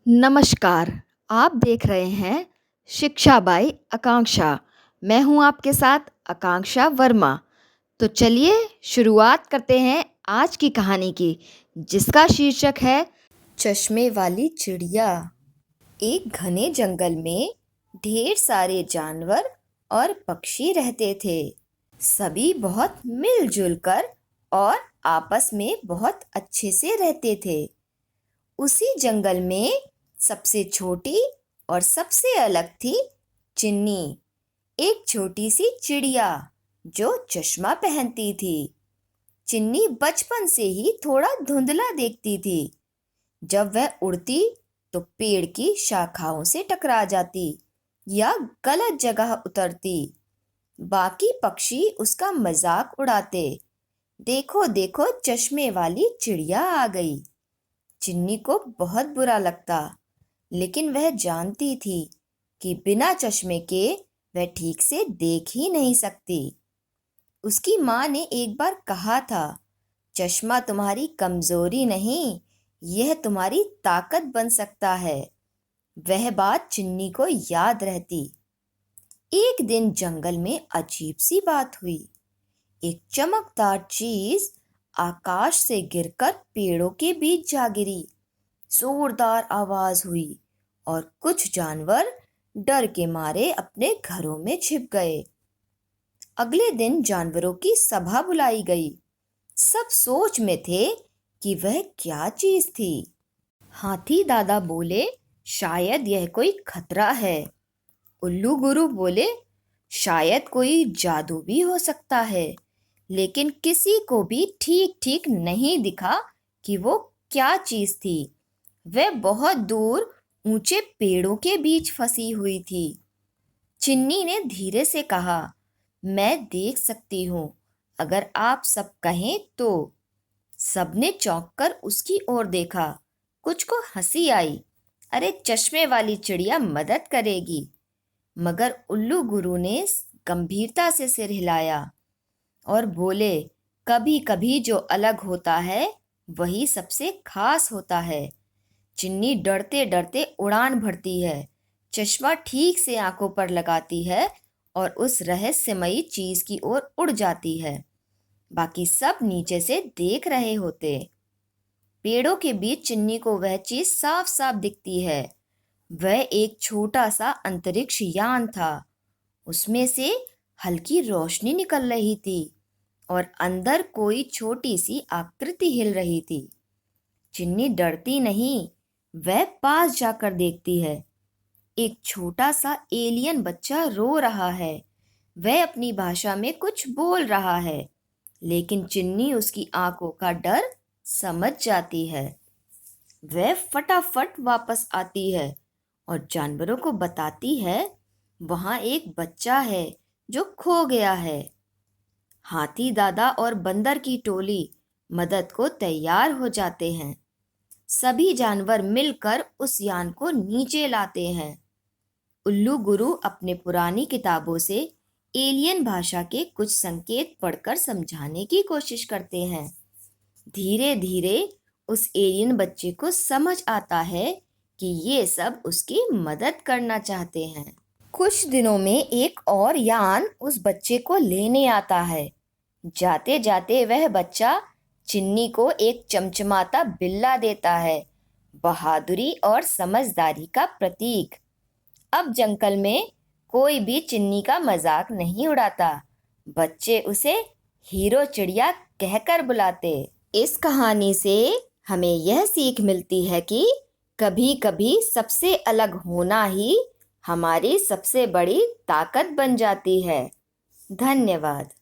नमस्कार, आप देख रहे हैं शिक्षा बाई आकांक्षा। मैं हूं आपके साथ आकांक्षा वर्मा। तो चलिए शुरुआत करते हैं आज की कहानी की, जिसका शीर्षक है चश्मे वाली चिड़िया। एक घने जंगल में ढेर सारे जानवर और पक्षी रहते थे। सभी बहुत मिलजुल कर और आपस में बहुत अच्छे से रहते थे। उसी जंगल में सबसे छोटी और सबसे अलग थी चिन्नी, एक छोटी सी चिड़िया जो चश्मा पहनती थी। चिन्नी बचपन से ही थोड़ा धुंधला देखती थी। जब वह उड़ती तो पेड़ की शाखाओं से टकरा जाती या गलत जगह उतरती। बाकी पक्षी उसका मजाक उड़ाते, देखो देखो चश्मे वाली चिड़िया आ गई। चिन्नी को बहुत बुरा लगता, लेकिन वह जानती थी कि बिना चश्मे के वह ठीक से देख ही नहीं सकती। उसकी माँ ने एक बार कहा था, चश्मा तुम्हारी कमजोरी नहीं, यह तुम्हारी ताकत बन सकता है। वह बात चिन्नी को याद रहती। एक दिन जंगल में अजीब सी बात हुई। एक चमकदार चीज आकाश से गिरकर पेड़ों के बीच जा गिरी। जोरदार आवाज हुई और कुछ जानवर डर के मारे अपने घरों में छिप गए। अगले दिन जानवरों की सभा बुलाई गई। सब सोच में थे कि वह क्या चीज थी। हाथी दादा बोले, शायद यह कोई खतरा है। उल्लू गुरु बोले, शायद कोई जादू भी हो सकता है। लेकिन किसी को भी ठीक ठीक नहीं दिखा कि वो क्या चीज थी। वह बहुत दूर ऊंचे पेड़ों के बीच फंसी हुई थी। चिन्नी ने धीरे से कहा, मैं देख सकती हूँ, अगर आप सब कहें तो। सबने चौंक कर उसकी ओर देखा। कुछ को हंसी आई, अरे चश्मे वाली चिड़िया मदद करेगी। मगर उल्लू गुरु ने गंभीरता से सिर हिलाया और बोले, कभी कभी जो अलग होता है वही सबसे खास होता है। चिन्नी डरते डरते उड़ान भरती है, चश्मा ठीक से आंखों पर लगाती है और उस रहस्यमयी चीज की ओर उड़ जाती है। बाकी सब नीचे से देख रहे होते। पेड़ों के बीच चिन्नी को वह चीज साफ साफ दिखती है। वह एक छोटा सा अंतरिक्ष यान था। उसमें से हल्की रोशनी निकल रही थी और अंदर कोई छोटी सी आकृति हिल रही थी। चिन्नी डरती नहीं, वह पास जाकर देखती है। एक छोटा सा एलियन बच्चा रो रहा है। वह अपनी भाषा में कुछ बोल रहा है, लेकिन चिन्नी उसकी आंखों का डर समझ जाती है। वह फटाफट वापस आती है और जानवरों को बताती है, वहां एक बच्चा है जो खो गया है। हाथी दादा और बंदर की टोली मदद को तैयार हो जाते हैं। सभी जानवर मिलकर उस यान को नीचे लाते हैं। उल्लू गुरु अपने पुरानी किताबों से एलियन भाषा के कुछ संकेत पढ़कर समझाने की कोशिश करते हैं। धीरे धीरे उस एलियन बच्चे को समझ आता है कि ये सब उसकी मदद करना चाहते हैं। कुछ दिनों में एक और यान उस बच्चे को लेने आता है। जाते जाते वह बच्चा चिन्नी को एक चमचमाता बिल्ला देता है, बहादुरी और समझदारी का प्रतीक। अब जंगल में कोई भी चिन्नी का मजाक नहीं उड़ाता। बच्चे उसे हीरो चिड़िया कहकर बुलाते। इस कहानी से हमें यह सीख मिलती है कि कभी कभी सबसे अलग होना ही हमारी सबसे बड़ी ताकत बन जाती है। धन्यवाद।